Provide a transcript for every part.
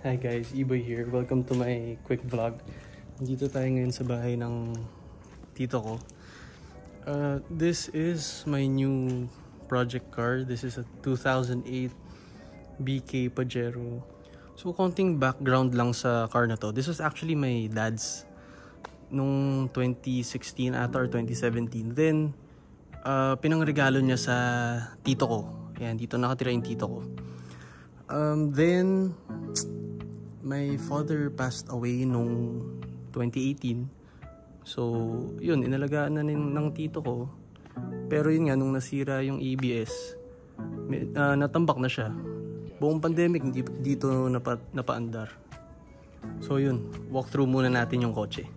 Hi guys, Iboy here. Welcome to my quick vlog. Dito tayo ngayon sa bahay ng tito ko. This is my new project car. This is a 2008 BK Pajero. So konting background lang sa car na to. This was actually my dad's nung 2016 ata or 2017. Then pinangregalo niya sa tito ko. Ayan, dito nakatira yung tito ko. Then my father passed away nung 2018. So, yun, inalagaan na ng tito ko. Pero yun nga, nung nasira yung ABS, natambak na siya. Buong pandemic, dito napaandar. So, yun, walk through muna natin yung kotse.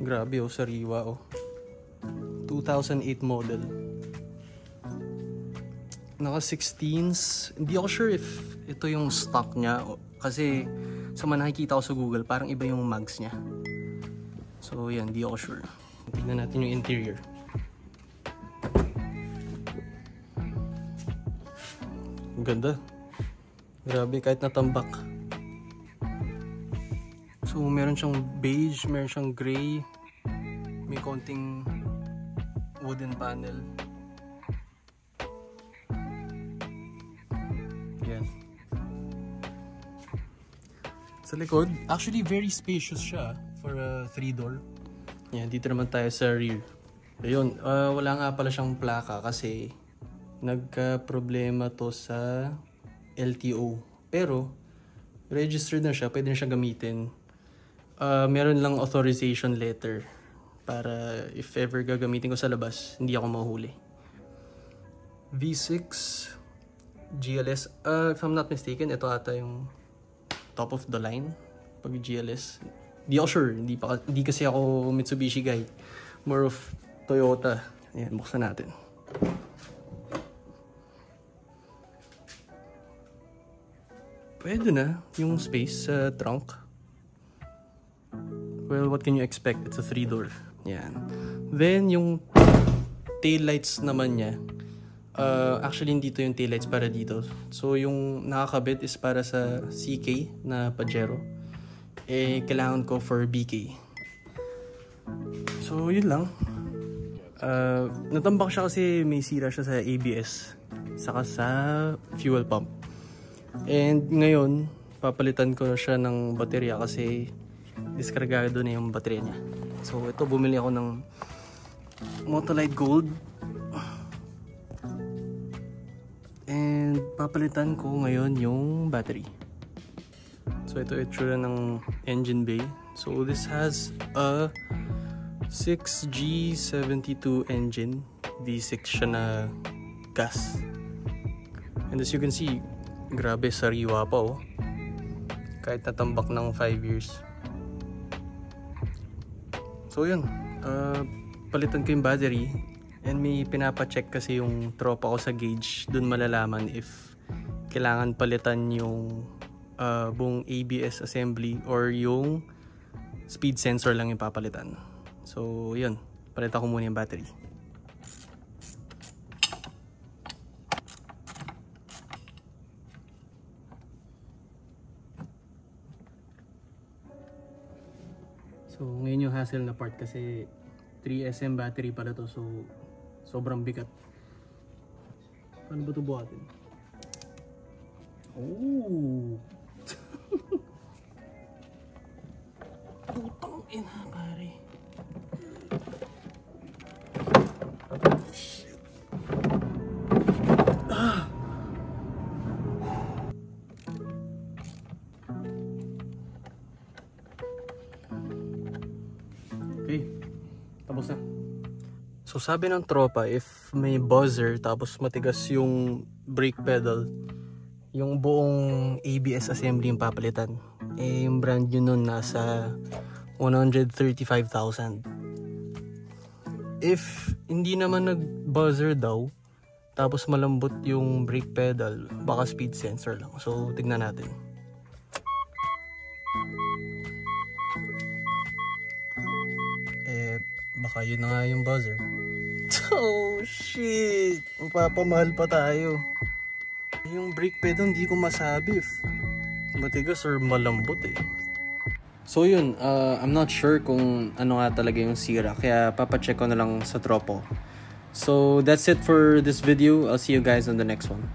Grabe oh, sariwa oh. 2008 model. Naka 16s. Hindi ako sure if ito yung stock niya. Kasi sa mga nakikita ko sa Google, parang iba yung mags niya. So yan, di ako sure. Tingnan natin yung interior. Ganda. Grabe, kahit natambak. So meron siyang beige, meron siyang gray. May konting wooden panel. Yan. Sa likod, actually very spacious siya for a 3-door. Yan, dito naman tayo sa rear. Ayun, wala nga pala siyang plaka kasi nagka-problema to sa LTO. Pero, registered na siya, pwede na siya gamitin. Meron lang authorization letter para if ever gagamitin ko sa labas, hindi ako mahuli. V6 GLS, if I'm not mistaken, ito ata yung top of the line pag GLS. Di ako sure, hindi kasi ako Mitsubishi guy, more of Toyota. Ayan, buksan natin. Pwede na yung space sa trunk. Well, what can you expect? It's a 3-door. Yan. Then yung tail lights naman niya, actually hindi to yung taillights para dito. So yung nakakabit is para sa CK na Pajero. Kailangan ko for BK. So yun lang. Natambak siya kasi may sira siya sa ABS saka sa fuel pump. And ngayon papalitan ko siya ng baterya kasi diskargado na yung baterya niya. So ito, bumili ako ng Motolite Gold. And papalitan ko ngayon yung battery. So ito itsura ng engine bay. So this has a 6G72 engine. V6 siya na gas. And as you can see, grabe sariwa pa oh. Kahit natambak ng 5 years. So yun, palitan ko yung battery. And may pinapa-check kasi yung tropa ko sa gauge. Doon malalaman if kailangan palitan yung buong ABS assembly or yung speed sensor lang yung papalitan. So yun, palitan ko muna yung battery. So ngayon yung hassle na part kasi 3SM battery pala to, so sobrang bigat. Paano ba ito buhatin? Oh! Putang ina pare. Shit. Okay, tapos na. So sabi ng tropa, if may buzzer tapos matigas yung brake pedal, yung buong ABS assembly yung papalitan. Yung brand new nun nasa 135,000. If hindi naman nag-buzzer daw, tapos malambot yung brake pedal, baka speed sensor lang. So tignan natin. Baka yun na nga yung buzzer. Oh shit, mapapamahal pa tayo. Yung brake pedal hindi ko masabi if Matigas or malambot eh. So yun, I'm not sure kung ano nga talaga yung sira. Kaya papacheck ko na lang sa tropo. So that's it for this video. I'll see you guys on the next one.